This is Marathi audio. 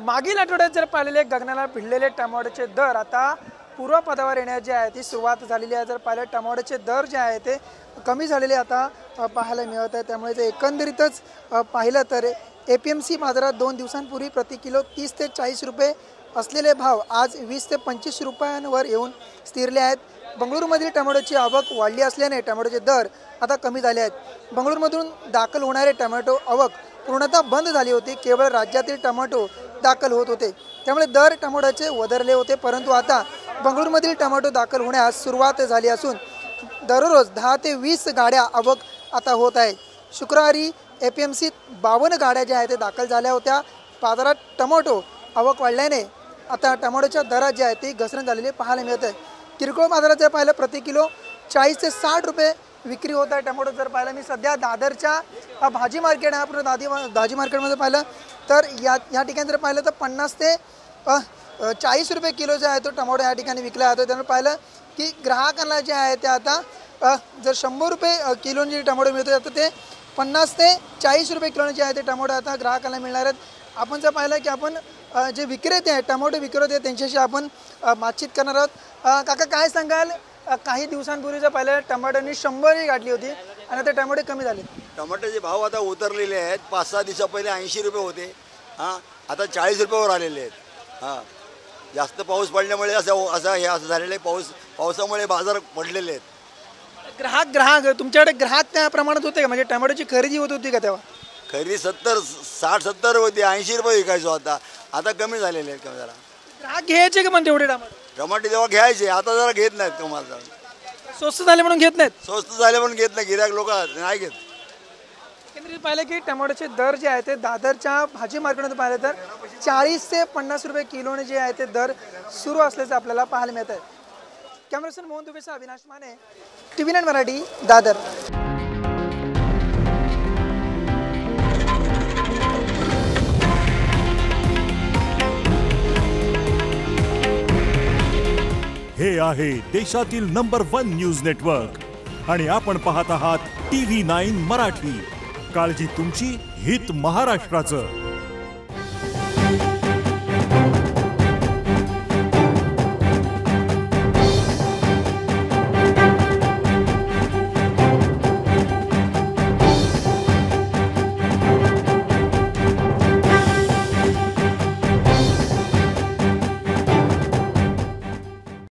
मागील आठवड्यात जर पाहिलेले गगनाला भिडलेले टमाटोचे दर आता पूर्वपदावर येण्याची आहे ती सुरुवात झालेली आहे। जर पाहिले टमाटोचे दर जे आहे ते कमी झालेले आता पाहायला मिळत आहे। त्यामुळे जे एकंदरीतच पाहिलं तर APMC बाजारात 2 दिवसांपूर्वी प्रति किलो 30 ते 40 रुपये असलेले भाव आज 20 ते 25 रुपयांवर येऊन स्थिरले आहेत। बंगळुरूमधील टमाटोची आवक वाढली असल्याने टमाटोचे दर आता कमी झाले आहेत। बंगळुरूमधून दाखल होणारे टमाटो आवक पूर्णतः बंद झाली होती। केवळ राज्यातील टमाटो दाखल होत होते, त्यामुळे दर टमाटोचे वधारले होते। परंतु आता बंगळुरूमधील टमाटो दाखल होण्यास सुरुवात झाली असून दररोज 10 ते 20 गाड्या आवक आता होत आहे। शुक्रवारी APMC 52 गाड्या ज्या आहेत ते दाखल झाल्या होत्या। बाजारात टमाटो आवक वाढल्याने आता टमाटोच्या दरात जे आहे ती घसरण झालेली पाहायला मिळत आहे। किरकोळ बाजारात जर पाहिलं प्रति किलो 40 ते 60 रुपये विक्री होत आहे टमाटो। जर पाहिलं मी सध्या दादरच्या भाजी मार्केट आहे, आपण भाजी मार्केटमध्ये पाहिलं तर या ठिकाणी जर पाहिलं तर 50 ते 40 रुपये किलो जे आहे तो टमाटो या ठिकाणी विकला जातो। त्यामुळे पाहिलं की ग्राहकांना जे आहे ते आता जर 100 रुपये किलो जे टमाटो मिळतो तर ते 50 ते 40 रुपये किलो जे आहे ते टमाटो आता ग्राहकांना मिळणार आहेत। आपण जर पाहिलं की आपण जे विक्रेते आहेत टमाटो विक्रेते त्यांच्याशी आपण बातचीत करणार आहोत। काका काय सांगाल, काही दिवसांपूर्वी जर पाहिलं टमाटोनी 100 गाठली होती आणि आता टमाटे कमी झाले। टमाट्याचे भाव आता उतरलेले आहेत। 5-6 दिवसा पहिले 80 रुपये होते, आता 40 रुपयावर आलेले आहेत। जास्त पाऊस पडल्यामुळे असं झालेलं आहे। पावसामुळे बाजार पडलेले आहेत। ग्राहक तुमच्याकडे ग्राहक त्या प्रमाणात होते का, म्हणजे टमाटोची खरेदी होत होती का तेव्हा? खरेदी 60-70 होती, 80 रुपये विकायचो। आता कमी झालेले आहेत। कमी झाला। ग्राहक घ्यायचे का पण तेवढे टमाटे तेव्हा घ्यायचे, आता जरा घेत नाहीत। कमाल स्वस्त झाले म्हणून घेत नाहीत। स्वस्त झाले म्हणून घेत नाही, गिऱ्हाईक लोक नाही घेत। एकंदरीत पाहिलं की टमाटोचे दर जे आहे ते दादरच्या भाजी मार्केटमध्ये पाहिलं तर 40 ते 50 रुपये किलोने जे आहे ते दर सुरू असल्याचं आपल्याला पाहायला मिळत आहे। कॅमेरामॅन मोहन दुबेसह अविनाश माने, TV9 मराठी, दादर। हे आहे देशातील नंबर 1 न्यूज नेटवर्क आणि आपण पाहत आहात TV9 मराठी। काळजी तुमची, हित महाराष्ट्राचं।